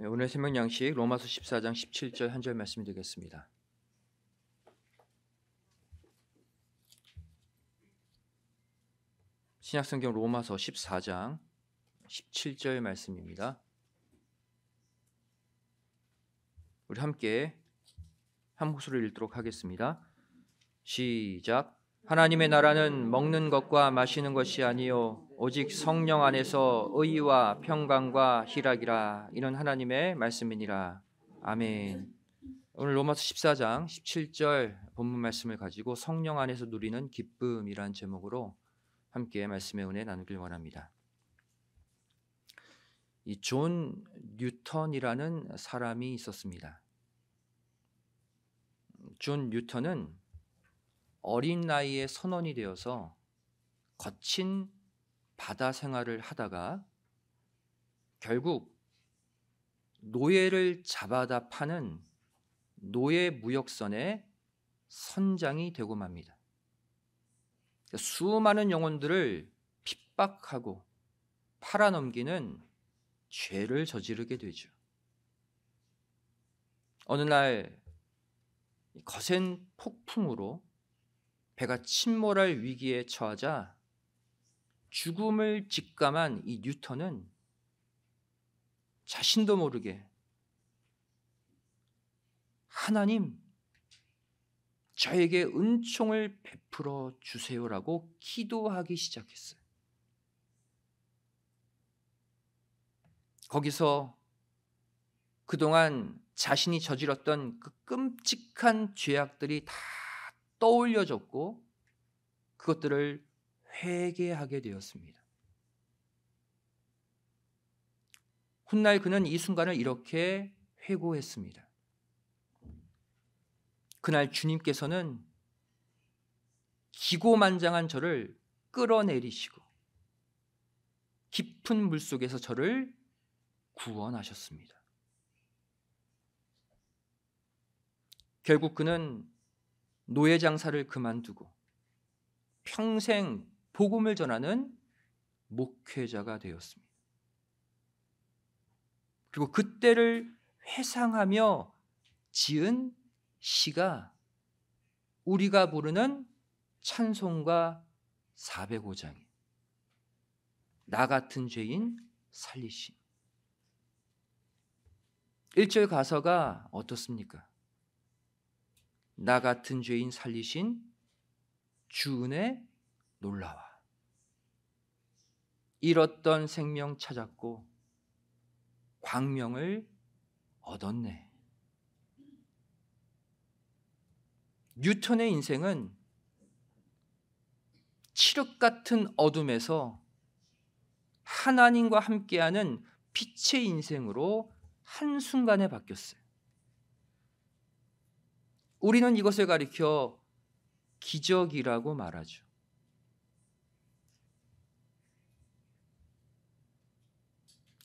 오늘 생명 양식 로마서 14장 17절 한 절 말씀 드리겠습니다. 신약성경 로마서 14장 17절 말씀입니다. 우리 함께 한 목소리를 읽도록 하겠습니다. 시작. 하나님의 나라는 먹는 것과 마시는 것이 아니요 오직 성령 안에서 의와 평강과 희락이라. 이는 하나님의 말씀이니라. 아멘. 오늘 로마서 14장 17절 본문 말씀을 가지고 성령 안에서 누리는 기쁨이란 제목으로 함께 말씀의 은혜 나누길 원합니다. 이 존 뉴턴이라는 사람이 있었습니다. 존 뉴턴은 어린 나이에 선원이 되어서 거친 바다 생활을 하다가 결국 노예를 잡아다 파는 노예 무역선의 선장이 되고 맙니다. 수많은 영혼들을 핍박하고 팔아넘기는 죄를 저지르게 되죠. 어느 날 거센 폭풍으로 배가 침몰할 위기에 처하자 죽음을 직감한 이 뉴턴은 자신도 모르게 하나님, 저에게 은총을 베풀어 주세요라고 기도하기 시작했어요. 거기서 그동안 자신이 저질렀던 그 끔찍한 죄악들이 다 떠올려졌고 그것들을 회개하게 되었습니다. 훗날 그는 이 순간을 이렇게 회고했습니다. 그날 주님께서는 기고만장한 저를 끌어내리시고 깊은 물속에서 저를 구원하셨습니다. 결국 그는 노예 장사를 그만두고 평생 복음을 전하는 목회자가 되었습니다. 그리고 그때를 회상하며 지은 시가 우리가 부르는 찬송가 405장이에요. 나 같은 죄인 살리심. 1절 가사가 어떻습니까? 나 같은 죄인 살리신 주 은혜 놀라와. 잃었던 생명 찾았고 광명을 얻었네. 뉴턴의 인생은 칠흑 같은 어둠에서 하나님과 함께하는 빛의 인생으로 한순간에 바뀌었어요. 우리는 이것을 가리켜 기적이라고 말하죠.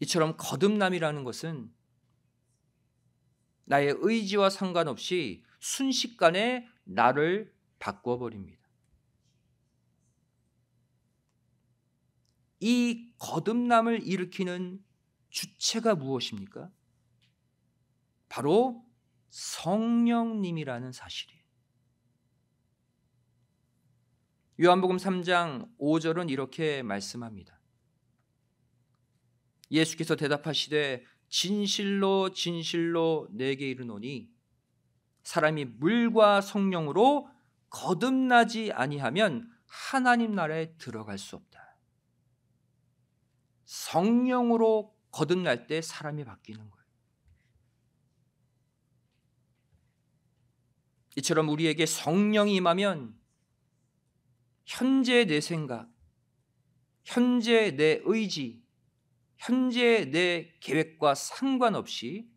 이처럼 거듭남이라는 것은 나의 의지와 상관없이 순식간에 나를 바꿔버립니다. 이 거듭남을 일으키는 주체가 무엇입니까? 바로 성령님이라는 사실이에요. 요한복음 3장 5절은 이렇게 말씀합니다. 예수께서 대답하시되 진실로 진실로 내게 이르노니 사람이 물과 성령으로 거듭나지 아니하면 하나님 나라에 들어갈 수 없다. 성령으로 거듭날 때 사람이 바뀌는 거예요. 이처럼 우리에게 성령이 임하면 현재 내 생각, 현재 내 의지, 현재 내 계획과 상관없이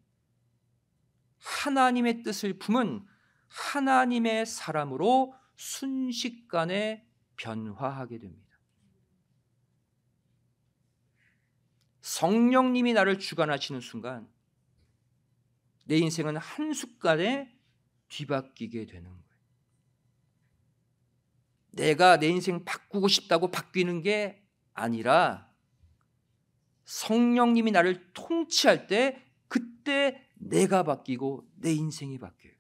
하나님의 뜻을 품은 하나님의 사람으로 순식간에 변화하게 됩니다. 성령님이 나를 주관하시는 순간 내 인생은 한순간에 뒤바뀌게 되는 거예요. 내가 내 인생 바꾸고 싶다고 바뀌는 게 아니라 성령님이 나를 통치할 때 그때 내가 바뀌고 내 인생이 바뀌어요.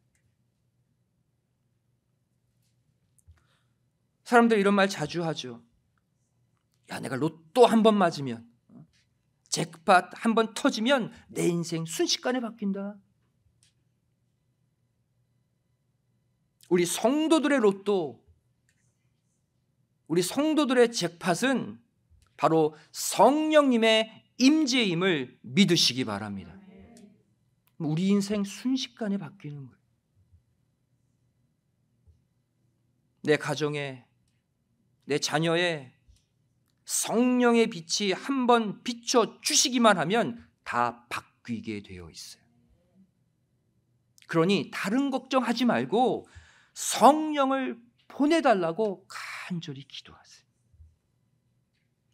사람들 이런 말 자주 하죠. 야, 내가 로또 한 번 맞으면, 잭팟 한 번 터지면 내 인생 순식간에 바뀐다. 우리 성도들의 로또, 우리 성도들의 잭팟은 바로 성령님의 임재임을 믿으시기 바랍니다. 우리 인생 순식간에 바뀌는 거예요. 내 가정에, 내 자녀의 성령의 빛이 한번 비춰 주시기만 하면 다 바뀌게 되어 있어요. 그러니 다른 걱정하지 말고 성령을 보내달라고 간절히 기도하세요.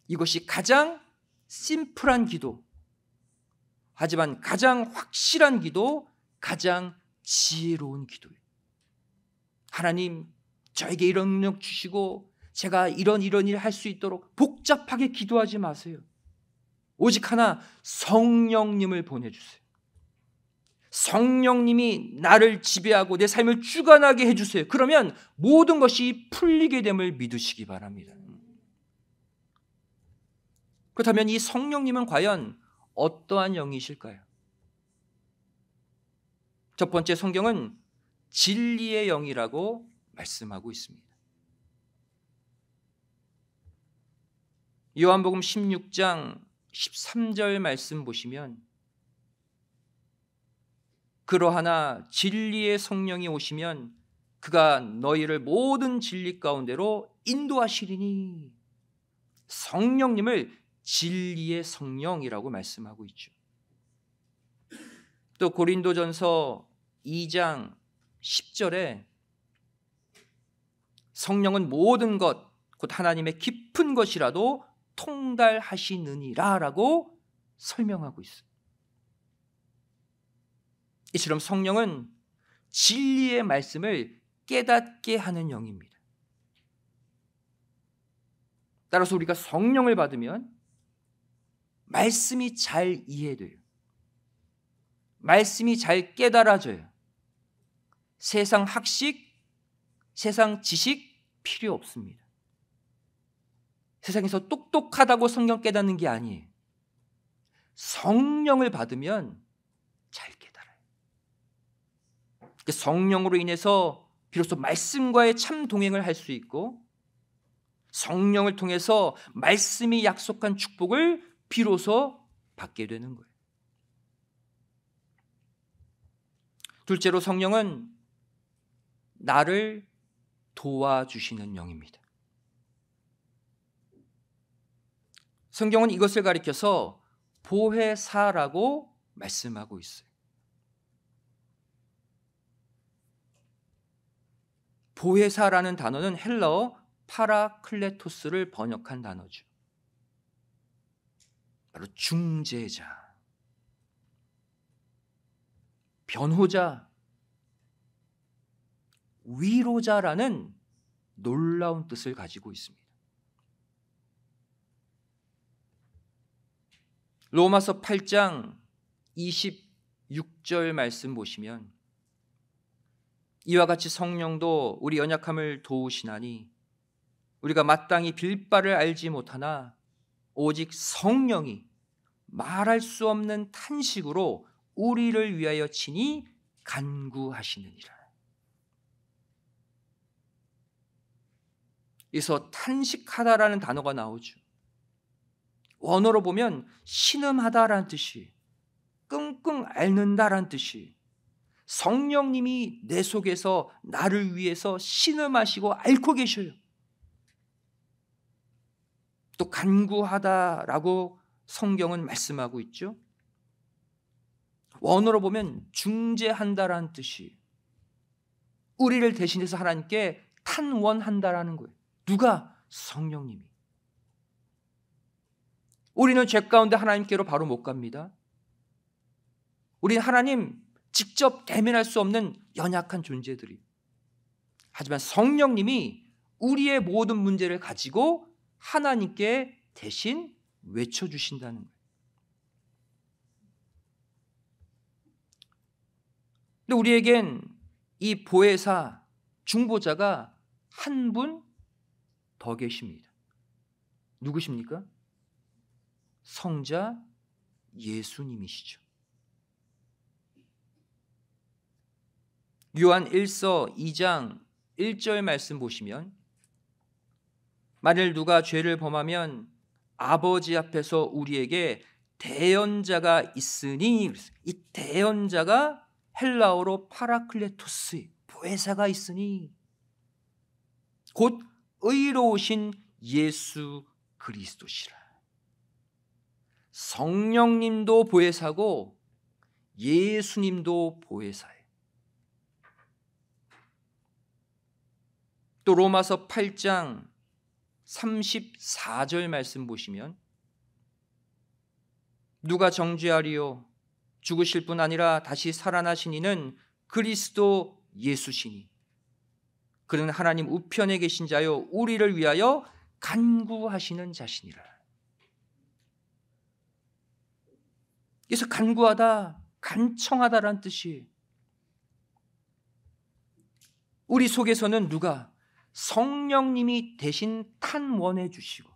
이것이 가장 심플한 기도, 하지만 가장 확실한 기도, 가장 지혜로운 기도예요. 하나님, 저에게 이런 능력 주시고 제가 이런 일 할 수 있도록 복잡하게 기도하지 마세요. 오직 하나, 성령님을 보내주세요. 성령님이 나를 지배하고 내 삶을 주관하게 해주세요. 그러면 모든 것이 풀리게 됨을 믿으시기 바랍니다. 그렇다면 이 성령님은 과연 어떠한 영이실까요? 첫 번째, 성경은 진리의 영이라고 말씀하고 있습니다. 요한복음 16장 13절 말씀 보시면, 그러하나 진리의 성령이 오시면 그가 너희를 모든 진리 가운데로 인도하시리니, 성령님을 진리의 성령이라고 말씀하고 있죠. 또 고린도전서 2장 10절에 성령은 모든 것, 곧 하나님의 깊은 것이라도 통달하시느니라 라고 설명하고 있어요. 이처럼 성령은 진리의 말씀을 깨닫게 하는 영입니다. 따라서 우리가 성령을 받으면 말씀이 잘 이해돼요. 말씀이 잘 깨달아져요. 세상 학식, 세상 지식 필요 없습니다. 세상에서 똑똑하다고 성경 깨닫는 게 아니에요. 성령을 받으면 잘 깨달아요. 성령으로 인해서 비로소 말씀과의 참 동행을 할 수 있고, 성령을 통해서 말씀이 약속한 축복을 비로소 받게 되는 거예요. 둘째로, 성령은 나를 도와주시는 영입니다. 성경은 이것을 가리켜서 보혜사라고 말씀하고 있어요. 보혜사라는 단어는 헬라어 파라클레토스를 번역한 단어죠. 바로 중재자, 변호자, 위로자라는 놀라운 뜻을 가지고 있습니다. 로마서 8장 26절 말씀 보시면, 이와 같이 성령도 우리 연약함을 도우시나니 우리가 마땅히 빌 바를 알지 못하나 오직 성령이 말할 수 없는 탄식으로 우리를 위하여 친히 간구하시느니라. 여기서 탄식하다라는 단어가 나오죠. 원어로 보면 신음하다라는 뜻이, 끙끙 앓는다라는 뜻이, 성령님이 내 속에서 나를 위해서 신음하시고 앓고 계셔요. 또 간구하다라고 성경은 말씀하고 있죠. 원어로 보면 중재한다라는 뜻이, 우리를 대신해서 하나님께 탄원한다라는 거예요. 누가? 성령님이. 우리는 죄 가운데 하나님께로 바로 못 갑니다. 우리는 하나님 직접 대면할 수 없는 연약한 존재들이. 하지만 성령님이 우리의 모든 문제를 가지고 하나님께 대신 외쳐주신다는 거예요. 근데 우리에겐 이 보혜사, 중보자가 한 분 더 계십니다. 누구십니까? 성자 예수님이시죠. 요한 1서 2장 1절 말씀 보시면, 만일 누가 죄를 범하면 아버지 앞에서 우리에게 대언자가 있으니, 이 대언자가 헬라어로 파라클레토스, 보혜사가 있으니 곧 의로우신 예수 그리스도시라. 성령님도 보혜사고 예수님도 보혜사예요. 또 로마서 8장 34절 말씀 보시면, 누가 정죄하리요? 죽으실 뿐 아니라 다시 살아나신 이는 그리스도 예수시니 그는 하나님 우편에 계신 자요 우리를 위하여 간구하시는 자시니라. 그래서 간구하다, 간청하다라는 뜻이, 우리 속에서는 누가 성령님이 대신 탄원해 주시고,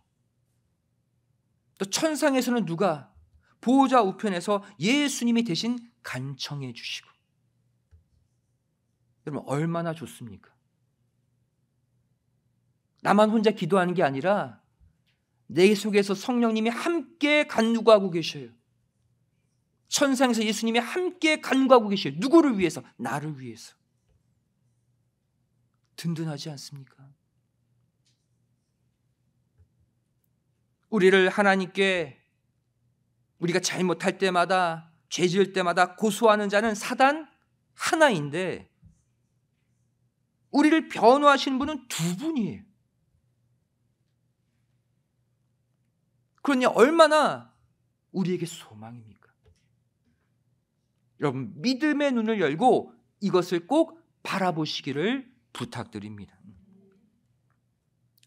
또 천상에서는 누가 보호자 우편에서 예수님이 대신 간청해 주시고. 여러분, 얼마나 좋습니까? 나만 혼자 기도하는 게 아니라 내 속에서 성령님이 함께 간구하고 계셔요. 천상에서 예수님이 함께 간구하고 계셔요. 누구를 위해서? 나를 위해서. 든든하지 않습니까? 우리를 하나님께, 우리가 잘못할 때마다, 죄 지을 때마다 고소하는 자는 사단 하나인데, 우리를 변호하시는 분은 두 분이에요. 그러니 얼마나 우리에게 소망입니까? 여러분, 믿음의 눈을 열고 이것을 꼭 바라보시기를 부탁드립니다.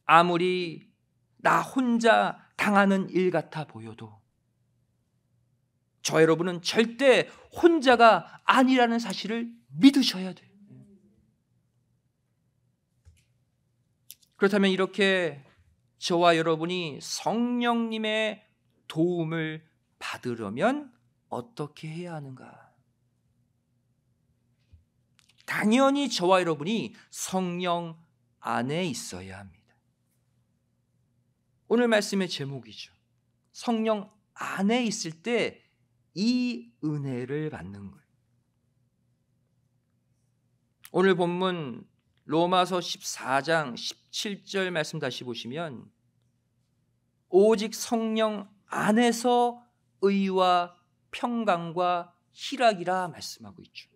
아무리 나 혼자 당하는 일 같아 보여도 저 여러분은 절대 혼자가 아니라는 사실을 믿으셔야 돼요. 그렇다면 이렇게 저와 여러분이 성령님의 도움을 받으려면 어떻게 해야 하는가? 당연히 저와 여러분이 성령 안에 있어야 합니다. 오늘 말씀의 제목이죠. 성령 안에 있을 때 이 은혜를 받는 거예요. 오늘 본문 로마서 14장 17절 말씀 다시 보시면, 오직 성령 안에서 의와 평강과 희락이라 말씀하고 있죠.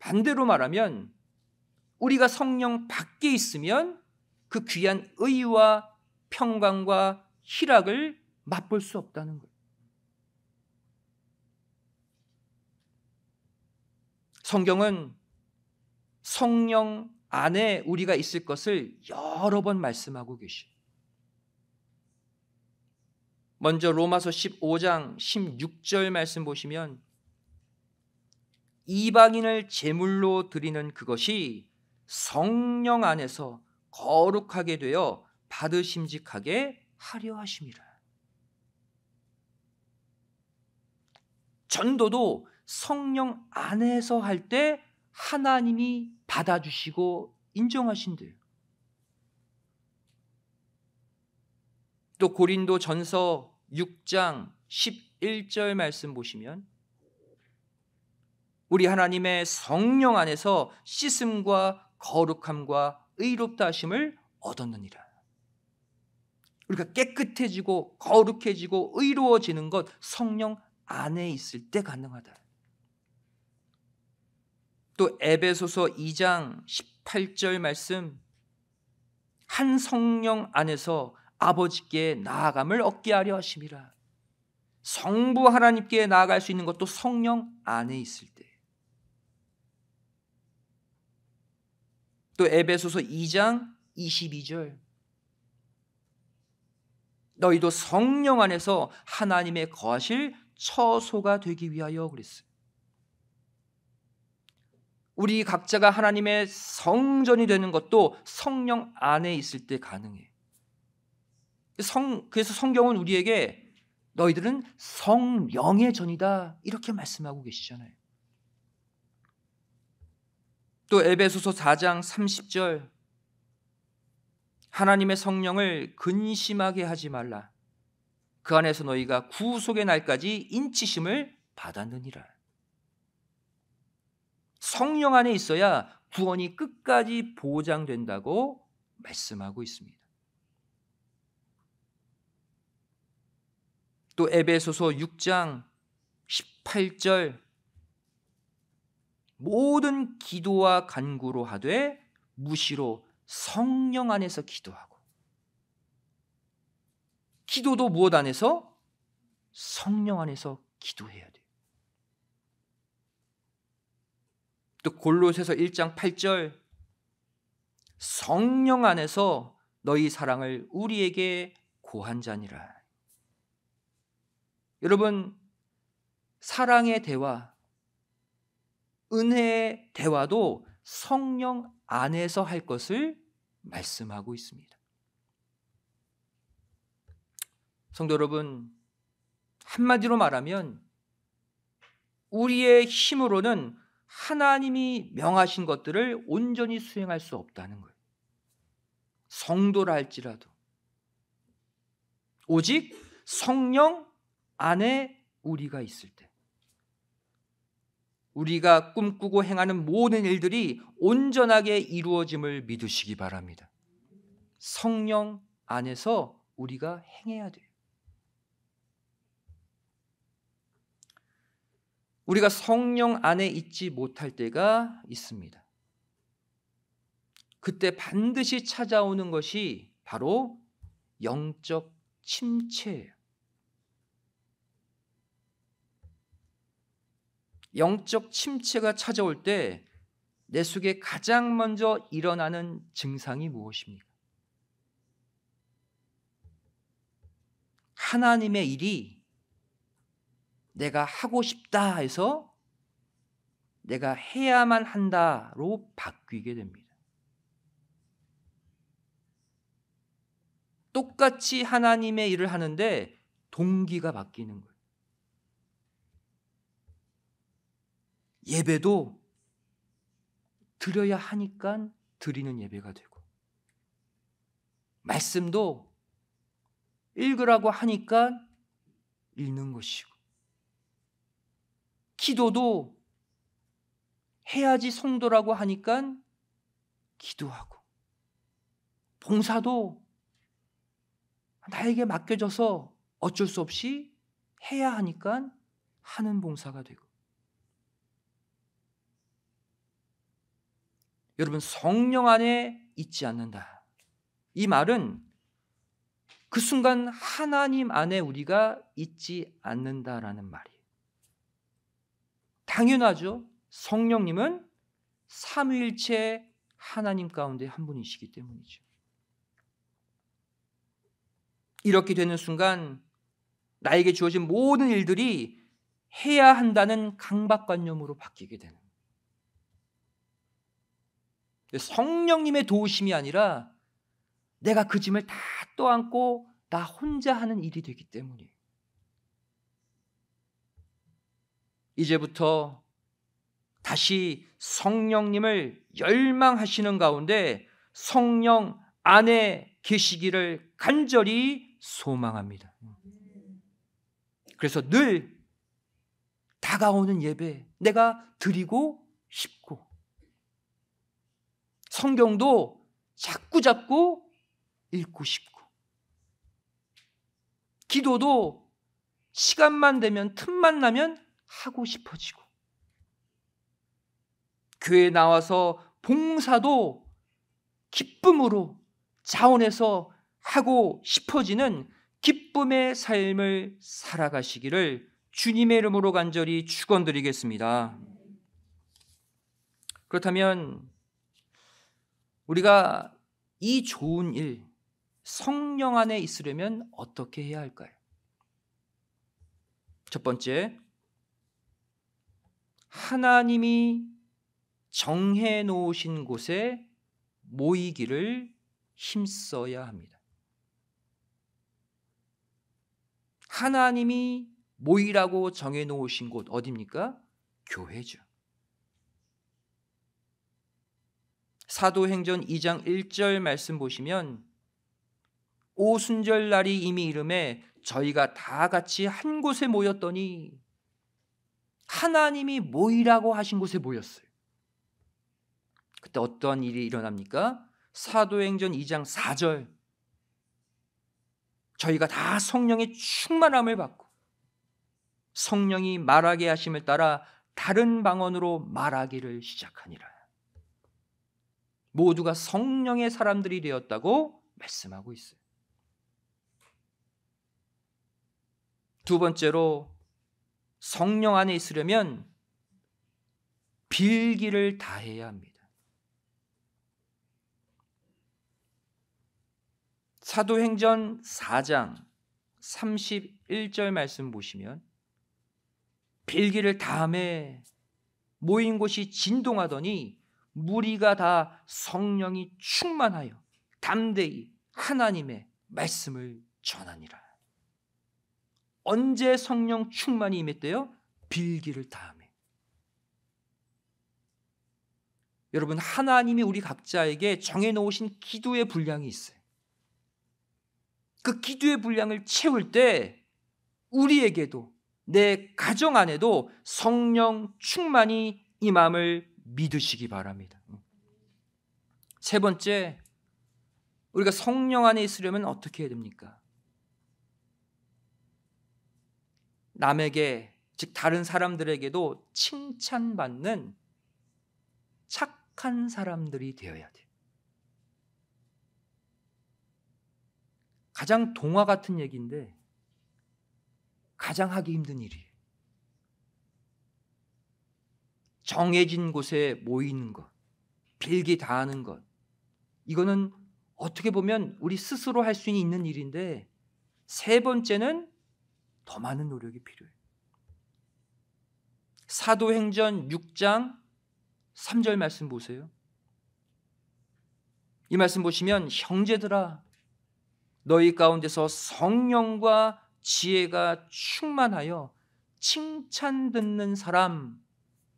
반대로 말하면 우리가 성령 밖에 있으면 그 귀한 의와 평강과 희락을 맛볼 수 없다는 거예요. 성경은 성령 안에 우리가 있을 것을 여러 번 말씀하고 계시죠. 먼저 로마서 15장 16절 말씀 보시면, 이방인을 제물로 드리는 그것이 성령 안에서 거룩하게 되어 받으심직하게 하려 하심이라. 전도도 성령 안에서 할 때 하나님이 받아주시고 인정하신대요. 또 고린도 전서 6장 11절 말씀 보시면, 우리 하나님의 성령 안에서 씻음과 거룩함과 의롭다 하심을 얻었느니라. 우리가 깨끗해지고 거룩해지고 의로워지는 것, 성령 안에 있을 때 가능하다. 또 에베소서 2장 18절 말씀, 한 성령 안에서 아버지께 나아감을 얻게 하려 하심이라. 성부 하나님께 나아갈 수 있는 것도 성령 안에 있을 때. 또 에베소서 2장 22절, 너희도 성령 안에서 하나님의 거하실 처소가 되기 위하여 그랬어요. 우리 각자가 하나님의 성전이 되는 것도 성령 안에 있을 때 가능해. 그래서 성경은 우리에게 너희들은 성령의 전이다 이렇게 말씀하고 계시잖아요. 또 에베소서 4장 30절 하나님의 성령을 근심하게 하지 말라. 그 안에서 너희가 구속의 날까지 인치심을 받았느니라. 성령 안에 있어야 구원이 끝까지 보장된다고 말씀하고 있습니다. 또 에베소서 6장 18절 모든 기도와 간구로 하되 무시로 성령 안에서 기도하고, 기도도 무엇 안에서? 성령 안에서 기도해야 돼요. 또 골로새서 1장 8절 성령 안에서 너희 사랑을 우리에게 고한 자니라. 여러분, 사랑의 대화, 은혜의 대화도 성령 안에서 할 것을 말씀하고 있습니다. 성도 여러분, 한마디로 말하면 우리의 힘으로는 하나님이 명하신 것들을 온전히 수행할 수 없다는 거예요. 성도라 할지라도 오직 성령 안에 우리가 있을 때 우리가 꿈꾸고 행하는 모든 일들이 온전하게 이루어짐을 믿으시기 바랍니다. 성령 안에서 우리가 행해야 돼요. 우리가 성령 안에 있지 못할 때가 있습니다. 그때 반드시 찾아오는 것이 바로 영적 침체예요. 영적 침체가 찾아올 때 내 속에 가장 먼저 일어나는 증상이 무엇입니까? 하나님의 일이 내가 하고 싶다 해서 내가 해야만 한다로 바뀌게 됩니다. 똑같이 하나님의 일을 하는데 동기가 바뀌는 거예요. 예배도 드려야 하니까 드리는 예배가 되고, 말씀도 읽으라고 하니까 읽는 것이고, 기도도 해야지 성도라고 하니까 기도하고, 봉사도 나에게 맡겨져서 어쩔 수 없이 해야 하니까 하는 봉사가 되고, 여러분, 성령 안에 있지 않는다, 이 말은 그 순간 하나님 안에 우리가 있지 않는다라는 말이에요. 당연하죠. 성령님은 삼위일체 하나님 가운데 한 분이시기 때문이죠. 이렇게 되는 순간 나에게 주어진 모든 일들이 해야 한다는 강박관념으로 바뀌게 되는 거예요. 성령님의 도우심이 아니라 내가 그 짐을 다 떠안고 나 혼자 하는 일이 되기 때문이에요. 이제부터 다시 성령님을 열망하시는 가운데 성령 안에 계시기를 간절히 소망합니다. 그래서 늘 다가오는 예배 내가 드리고 싶고, 성경도 자꾸 읽고 싶고, 기도도 시간만 되면 틈만 나면 하고 싶어지고, 교회에 나와서 봉사도 기쁨으로 자원해서 하고 싶어지는 기쁨의 삶을 살아가시기를 주님의 이름으로 간절히 축원드리겠습니다. 그렇다면 우리가 이 좋은 일, 성령 안에 있으려면 어떻게 해야 할까요? 첫 번째, 하나님이 정해 놓으신 곳에 모이기를 힘써야 합니다. 하나님이 모이라고 정해 놓으신 곳 어디입니까? 교회죠. 사도행전 2장 1절 말씀 보시면 오순절 날이 이미 이름에 저희가 다 같이 한 곳에 모였더니 하나님이 모이라고 하신 곳에 모였어요. 그때 어떤 일이 일어납니까? 사도행전 2장 4절 저희가 다 성령의 충만함을 받고 성령이 말하게 하심을 따라 다른 방언으로 말하기를 시작하니라. 모두가 성령의 사람들이 되었다고 말씀하고 있어요. 두 번째로 성령 안에 있으려면 빌기를 다해야 합니다. 사도행전 4장 31절 말씀 보시면 빌기를 다함에 모인 곳이 진동하더니 무리가 다 성령이 충만하여 담대히 하나님의 말씀을 전하니라. 언제 성령 충만이 임했대요? 빌기를 다함에. 여러분, 하나님이 우리 각자에게 정해놓으신 기도의 분량이 있어요. 그 기도의 분량을 채울 때 우리에게도 내 가정 안에도 성령 충만이 임함을 믿으시기 바랍니다. 세 번째, 우리가 성령 안에 있으려면 어떻게 해야 됩니까? 남에게, 즉 다른 사람들에게도 칭찬받는 착한 사람들이 되어야 돼요. 가장 동화 같은 얘기인데 가장 하기 힘든 일이에요. 정해진 곳에 모이는 것, 빌기 다하는 것, 이거는 어떻게 보면 우리 스스로 할 수 있는 일인데 세 번째는 더 많은 노력이 필요해요. 사도행전 6장 3절 말씀 보세요. 이 말씀 보시면 형제들아 너희 가운데서 성령과 지혜가 충만하여 칭찬 듣는 사람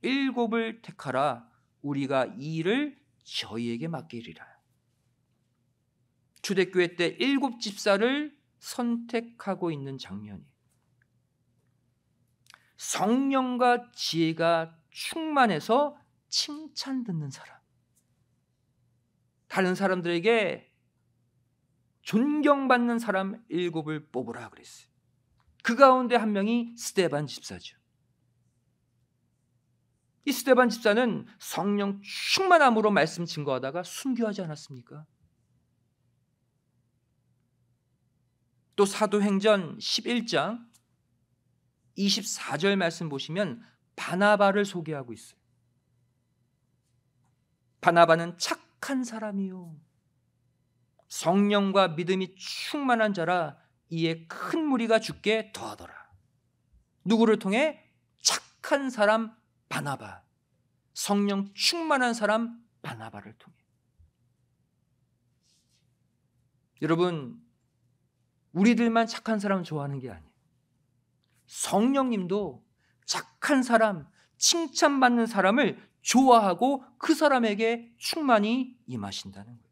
7을 택하라. 우리가 이 일을 저희에게 맡기리라. 초대교회 때 7 집사를 선택하고 있는 장면이에요. 성령과 지혜가 충만해서 칭찬 듣는 사람, 다른 사람들에게 존경받는 사람 7을 뽑으라 그랬어요. 그 가운데 한 명이 스데반 집사죠. 이 스데반 집사는 성령 충만함으로 말씀 증거하다가 순교하지 않았습니까? 또 사도행전 11장 24절 말씀 보시면 바나바를 소개하고 있어요. 바나바는 착한 사람이요 성령과 믿음이 충만한 자라 이에 큰 무리가 죽게 더하더라. 누구를 통해? 착한 사람 바나바, 성령 충만한 사람 바나바를 통해. 여러분, 우리들만 착한 사람 좋아하는 게 아니에요. 성령님도 착한 사람, 칭찬받는 사람을 좋아하고 그 사람에게 충만히 임하신다는 거예요.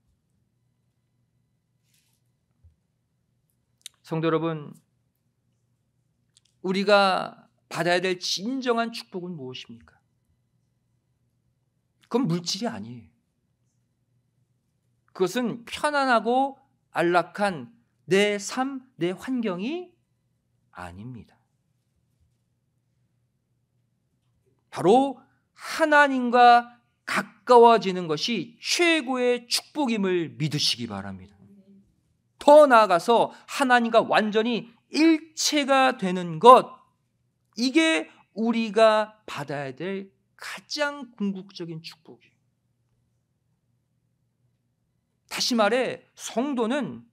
성도 여러분, 우리가 받아야 될 진정한 축복은 무엇입니까? 그건 물질이 아니에요. 그것은 편안하고 안락한 내 삶, 내 환경이 아닙니다. 바로 하나님과 가까워지는 것이 최고의 축복임을 믿으시기 바랍니다. 더 나아가서 하나님과 완전히 일체가 되는 것, 이게 우리가 받아야 될 가장 궁극적인 축복이에요. 다시 말해 성도는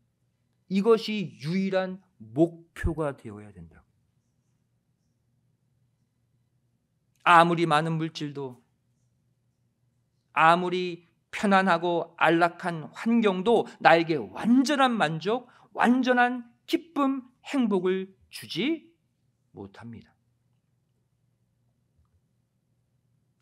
이것이 유일한 목표가 되어야 된다고. 아무리 많은 물질도, 아무리 편안하고 안락한 환경도 나에게 완전한 만족, 완전한 기쁨, 행복을 주지 못합니다.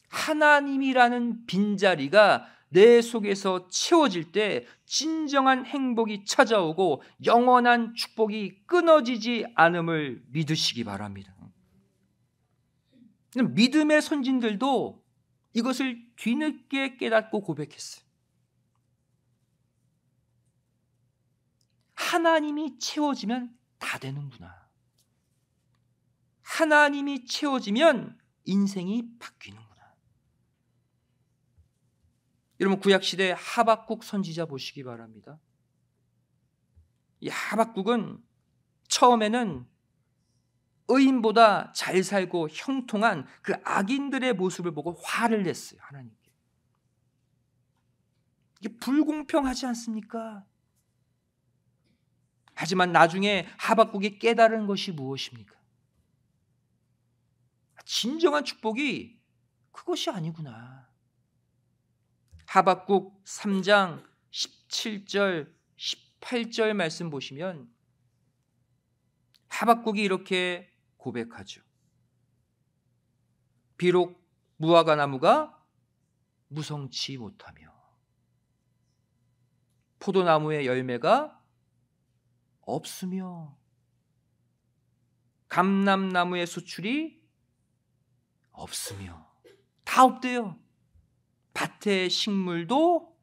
하나님이라는 빈자리가 내 속에서 채워질 때 진정한 행복이 찾아오고 영원한 축복이 끊어지지 않음을 믿으시기 바랍니다. 믿음의 선진들도 이것을 뒤늦게 깨닫고 고백했어요. 하나님이 채워지면 다 되는구나. 하나님이 채워지면 인생이 바뀌는구나. 여러분, 구약시대 하박국 선지자 보시기 바랍니다. 이 하박국은 처음에는 의인보다 잘 살고 형통한 그 악인들의 모습을 보고 화를 냈어요. 하나님께. 이게 불공평하지 않습니까? 하지만 나중에 하박국이 깨달은 것이 무엇입니까? 진정한 축복이 그것이 아니구나. 하박국 3장 17절 18절 말씀 보시면 하박국이 이렇게 고백하죠. 비록 무화과 나무가 무성치 못하며 포도나무의 열매가 없으며 감람나무의 수출이 없으며, 다 없대요. 밭의 식물도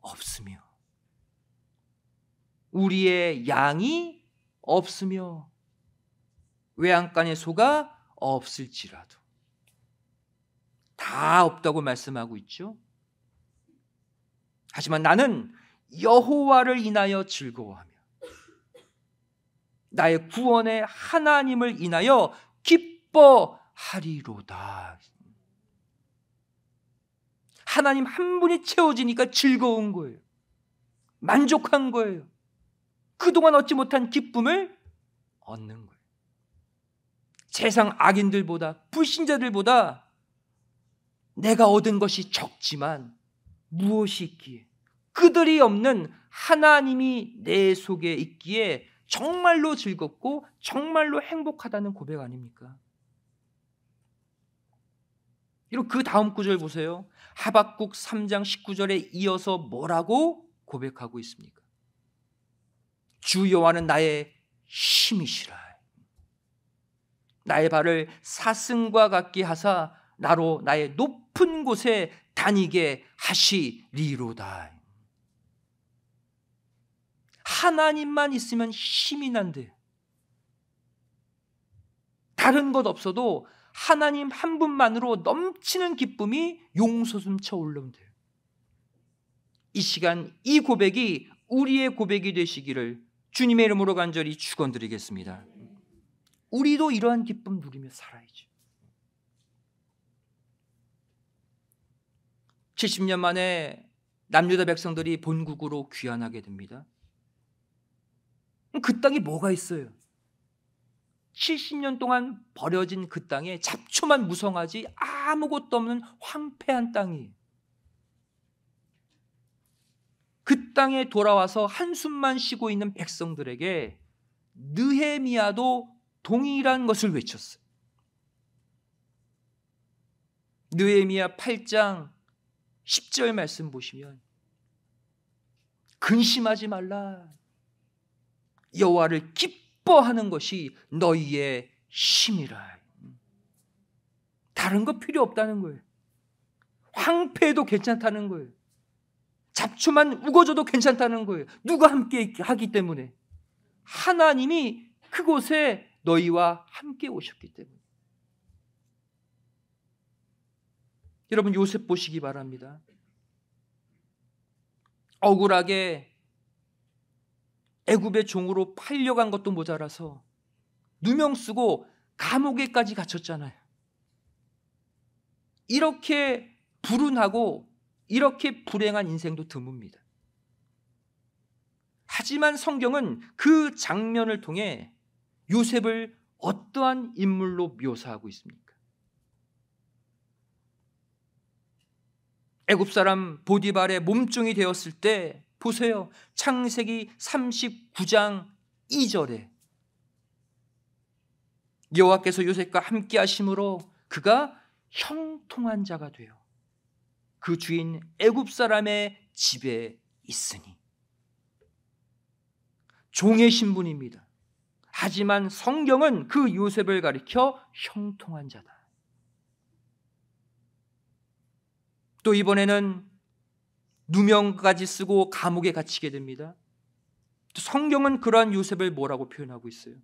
없으며 우리의 양이 없으며 외양간의 소가 없을지라도, 다 없다고 말씀하고 있죠. 하지만 나는 여호와를 인하여 즐거워하며 나의 구원의 하나님을 인하여 기뻐하리로다. 하나님 한 분이 채워지니까 즐거운 거예요. 만족한 거예요. 그동안 얻지 못한 기쁨을 얻는 거예요. 세상 악인들보다, 불신자들보다 내가 얻은 것이 적지만 무엇이 있기에, 그들이 없는 하나님이 내 속에 있기에 정말로 즐겁고 정말로 행복하다는 고백 아닙니까? 그리고 그 다음 구절 보세요. 하박국 3장 19절에 이어서 뭐라고 고백하고 있습니까? 주 여호와는 나의 힘이시라. 나의 발을 사슴과 같게 하사 나로 나의 높은 곳에 다니게 하시리로다. 하나님만 있으면 힘이 난대요. 다른 것 없어도 하나님 한 분만으로 넘치는 기쁨이 용솟음쳐 올라온대요. 이 시간 이 고백이 우리의 고백이 되시기를 주님의 이름으로 간절히 축원드리겠습니다. 우리도 이러한 기쁨 누리며 살아야죠. 70년 만에 남유다 백성들이 본국으로 귀환하게 됩니다. 그 땅에 뭐가 있어요? 70년 동안 버려진 그 땅에 잡초만 무성하지 아무것도 없는 황폐한 땅이에요. 그 땅에 돌아와서 한숨만 쉬고 있는 백성들에게 느헤미야도 동일한 것을 외쳤어요. 느헤미야 8장 10절 말씀 보시면 근심하지 말라. 여호와를 기뻐하는 것이 너희의 힘이라. 다른 거 필요 없다는 거예요. 황폐해도 괜찮다는 거예요. 잡초만 우거져도 괜찮다는 거예요. 누가 함께 하기 때문에. 하나님이 그곳에 너희와 함께 오셨기 때문에. 여러분, 요셉 보시기 바랍니다. 억울하게 애굽의 종으로 팔려간 것도 모자라서 누명 쓰고 감옥에까지 갇혔잖아요. 이렇게 불운하고 이렇게 불행한 인생도 드뭅니다. 하지만 성경은 그 장면을 통해 요셉을 어떠한 인물로 묘사하고 있습니까? 애굽 사람 보디발의 몸종이 되었을 때 보세요. 창세기 39장 2절에 여호와께서 요셉과 함께 하심으로 그가 형통한 자가 되어 그 주인 애굽 사람의 집에 있으니. 종의 신분입니다. 하지만 성경은 그 요셉을 가리켜 형통한 자다. 또 이번에는 누명까지 쓰고 감옥에 갇히게 됩니다. 성경은 그러한 요셉을 뭐라고 표현하고 있어요?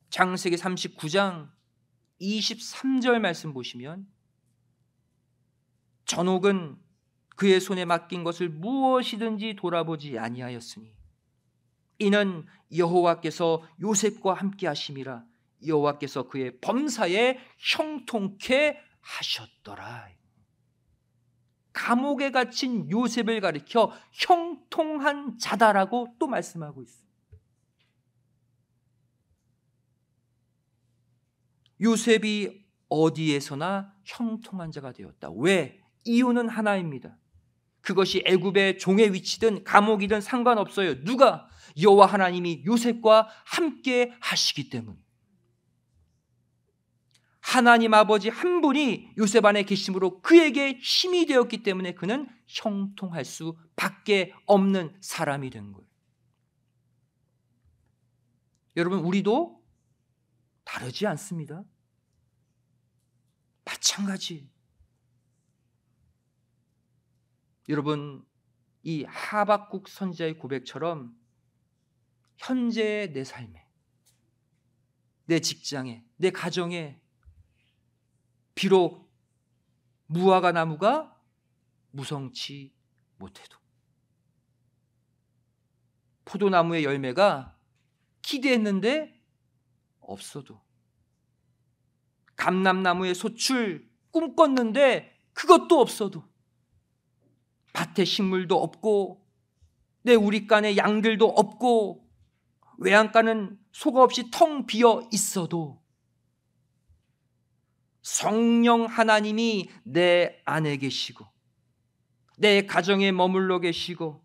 창세기 39장 23절 말씀 보시면 전옥은 그의 손에 맡긴 것을 무엇이든지 돌아보지 아니하였으니 이는 여호와께서 요셉과 함께 하심이라 여호와께서 그의 범사에 형통케 하셨더라. 감옥에 갇힌 요셉을 가리켜 형통한 자다라고 또 말씀하고 있어요. 요셉이 어디에서나 형통한 자가 되었다. 왜? 이유는 하나입니다. 그것이 애굽의 종의 위치든 감옥이든 상관없어요. 누가? 여호와 하나님이 요셉과 함께 하시기 때문. 하나님 아버지 한 분이 요셉 안에 계심으로 그에게 힘이 되었기 때문에 그는 형통할 수밖에 없는 사람이 된 거예요. 여러분, 우리도 다르지 않습니다. 마찬가지. 여러분, 이 하박국 선지자의 고백처럼 현재의 내 삶에, 내 직장에, 내 가정에 비록 무화과 나무가 무성치 못해도, 포도나무의 열매가 기대했는데 없어도, 감람나무의 소출 꿈꿨는데 그것도 없어도, 밭에 식물도 없고 내 우리간에 양들도 없고 외양간은 소가 없이 텅 비어 있어도 성령 하나님이 내 안에 계시고 내 가정에 머물러 계시고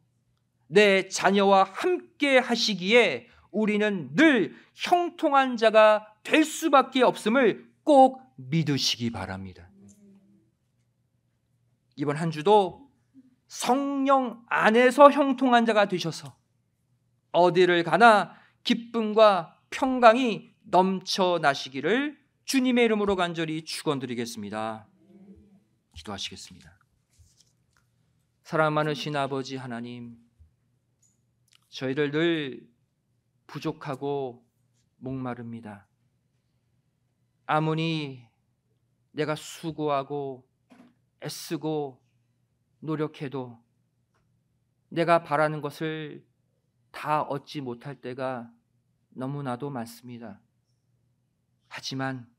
내 자녀와 함께 하시기에 우리는 늘 형통한 자가 될 수밖에 없음을 꼭 믿으시기 바랍니다. 이번 한 주도 성령 안에서 형통한 자가 되셔서 어디를 가나 기쁨과 평강이 넘쳐나시기를 주님의 이름으로 간절히 축원드리겠습니다. 기도하시겠습니다. 사랑 많으신 아버지 하나님, 저희를 늘 부족하고 목마릅니다. 아무리 내가 수고하고 애쓰고 노력해도 내가 바라는 것을 다 얻지 못할 때가 너무나도 많습니다. 하지만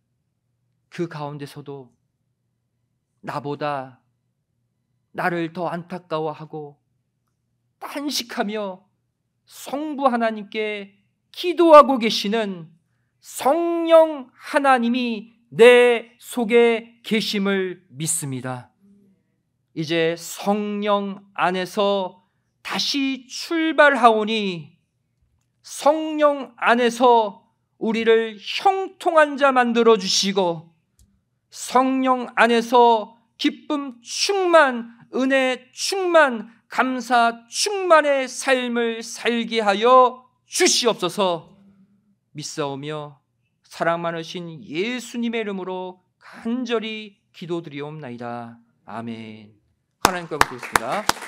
그 가운데서도 나보다 나를 더 안타까워하고 탄식하며 성부 하나님께 기도하고 계시는 성령 하나님이 내 속에 계심을 믿습니다. 이제 성령 안에서 다시 출발하오니 성령 안에서 우리를 형통한 자 만들어 주시고 성령 안에서 기쁨 충만, 은혜 충만, 감사 충만의 삶을 살게 하여 주시옵소서. 믿사오며 사랑 많으신 예수님의 이름으로 간절히 기도드리옵나이다. 아멘. 하나님과 함께 있습니다.